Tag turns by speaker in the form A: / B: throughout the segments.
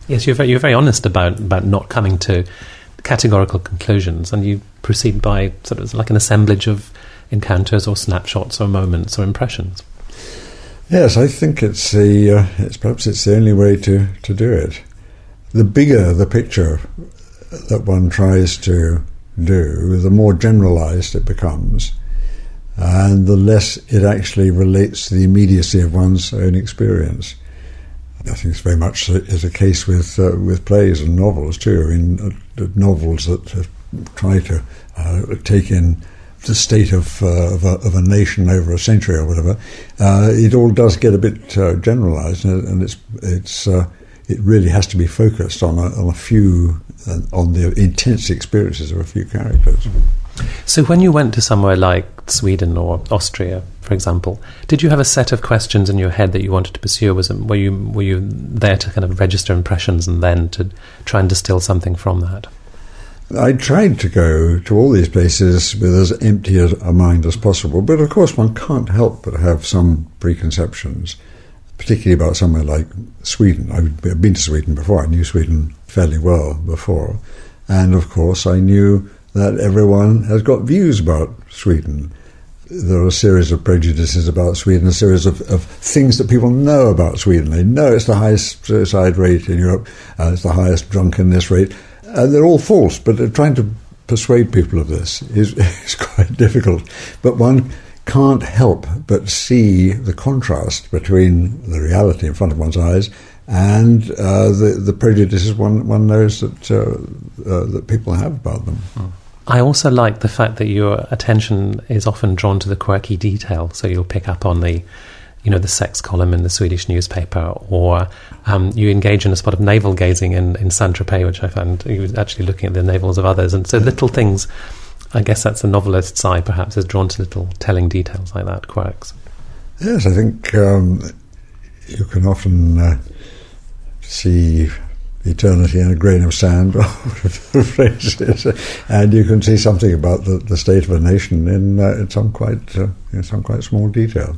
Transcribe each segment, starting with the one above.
A: Yes, you're very honest about not coming to categorical conclusions, and you proceed by sort of like an assemblage of encounters or snapshots or moments or impressions.
B: Yes, I think it's perhaps the only way to do it. The bigger the picture that one tries to do, the more generalized it becomes, and the less it actually relates to the immediacy of one's own experience. I think it's very much is a case with plays and novels too. I mean, novels that try to take in the state of a nation over a century or whatever, it all does get a bit generalised, and it really has to be focused on a few, on the intense experiences of a few characters.
A: So when you went to somewhere like Sweden or Austria, for example, did you have a set of questions in your head that you wanted to pursue? Were you there to kind of register impressions and then to try and distill something from that?
B: I tried to go to all these places with as empty a mind as possible, but of course one can't help but have some preconceptions, particularly about somewhere like Sweden. I've been to Sweden before. I knew Sweden fairly well before, and of course I knew that everyone has got views about Sweden. There are a series of prejudices about Sweden, a series of things that people know about Sweden. They know it's the highest suicide rate in Europe, it's the highest drunkenness rate. They're all false, but trying to persuade people of this is quite difficult. But one can't help but see the contrast between the reality in front of one's eyes and the prejudices one knows that people have about them.
A: I also like the fact that your attention is often drawn to the quirky detail. So you'll pick up on the sex column in the Swedish newspaper, or you engage in a spot of navel gazing in Saint-Tropez, which I found you was actually looking at the navels of others. And so little things, I guess that's the novelist's eye perhaps, is drawn to little telling details like that, quirks.
B: Yes, I think you can often see eternity in a grain of sand, or whatever the phrase is, and you can see something about the state of a nation in some quite small detail.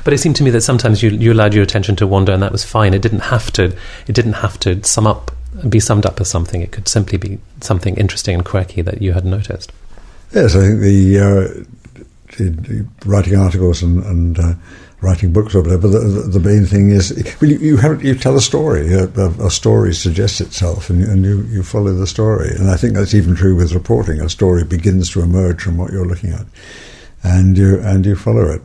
A: But it seemed to me that sometimes you allowed your attention to wander, and that was fine. It didn't have to be summed up as something. It could simply be something interesting and quirky that you had noticed.
B: Yes, I think the writing articles and writing books or whatever, the main thing is, well, you tell a story. A story suggests itself, and you follow the story. And I think that's even true with reporting. A story begins to emerge from what you're looking at, and you follow it.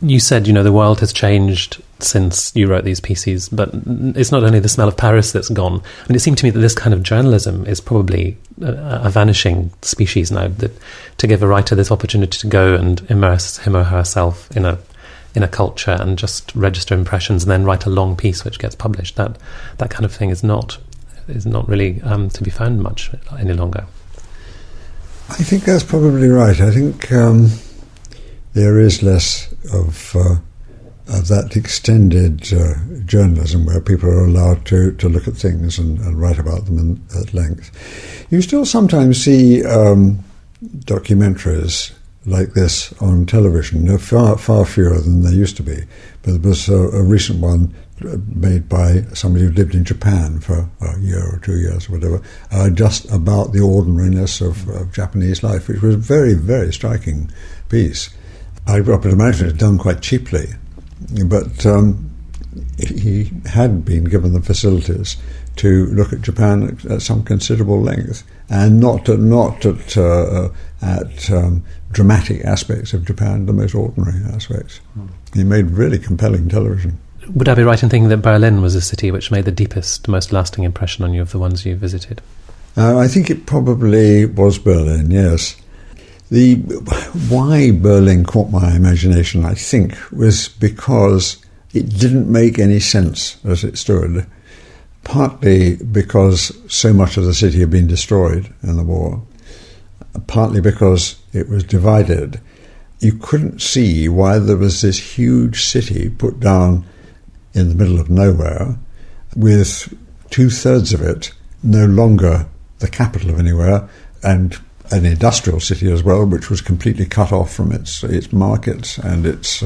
A: You said, the world has changed since you wrote these pieces, but it's not only the smell of Paris that's gone. And it seemed to me that this kind of journalism is probably a vanishing species now, that to give a writer this opportunity to go and immerse him or herself in a culture and just register impressions and then write a long piece which gets published, that kind of thing is not really to be found much any longer.
B: I think that's probably right. I think there is less of that extended journalism where people are allowed to look at things and write about them at length. You still sometimes see documentaries like this on television. They're far fewer than they used to be. But there was a recent one made by somebody who lived in Japan for a year or 2 years or whatever, just about the ordinariness of Japanese life, which was a very, very striking piece. I would imagine it's done quite cheaply, but he had been given the facilities to look at Japan at some considerable length, and not at dramatic aspects of Japan, the most ordinary aspects. He made really compelling television.
A: Would I be right in thinking that Berlin was a city which made the deepest, most lasting impression on you of the ones you visited?
B: I think it probably was Berlin, yes. Why Berlin caught my imagination, I think, was because it didn't make any sense as it stood. Partly because so much of the city had been destroyed in the war, partly because it was divided. You couldn't see why there was this huge city put down in the middle of nowhere, with 2/3 of it no longer the capital of anywhere, and an industrial city as well, which was completely cut off from its markets and its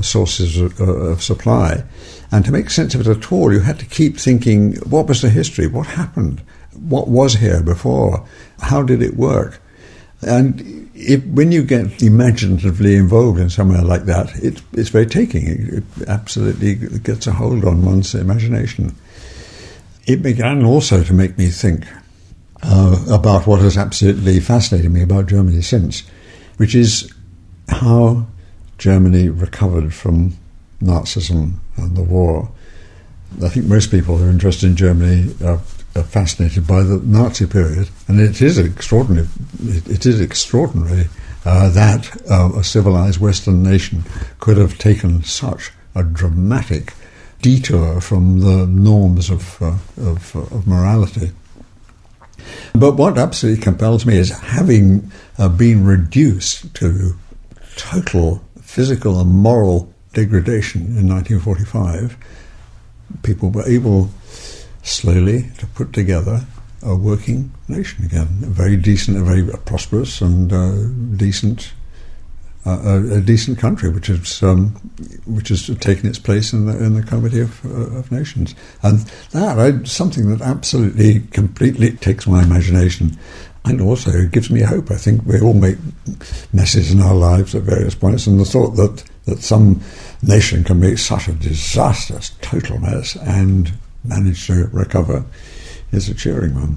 B: sources of supply. And to make sense of it at all, you had to keep thinking, what was the history? What happened? What was here before? How did it work? And when you get imaginatively involved in somewhere like that, it's very taking. It absolutely gets a hold on one's imagination. It began also to make me think about what has absolutely fascinated me about Germany since, which is how Germany recovered from Nazism and the war. I think most people who are interested in Germany are fascinated by the Nazi period, and it is extraordinary. It is extraordinary that a civilized Western nation could have taken such a dramatic detour from the norms of morality. But what absolutely compels me is, having been reduced to total physical and moral degradation in 1945, people were able slowly to put together a working nation again, a very decent, a very prosperous and decent country, which has taken its place in the comity of nations. And that something that absolutely, completely takes my imagination, and also gives me hope. I think we all make messes in our lives at various points, and the thought that some nation can make such a disastrous, total mess and manage to recover is a cheering one.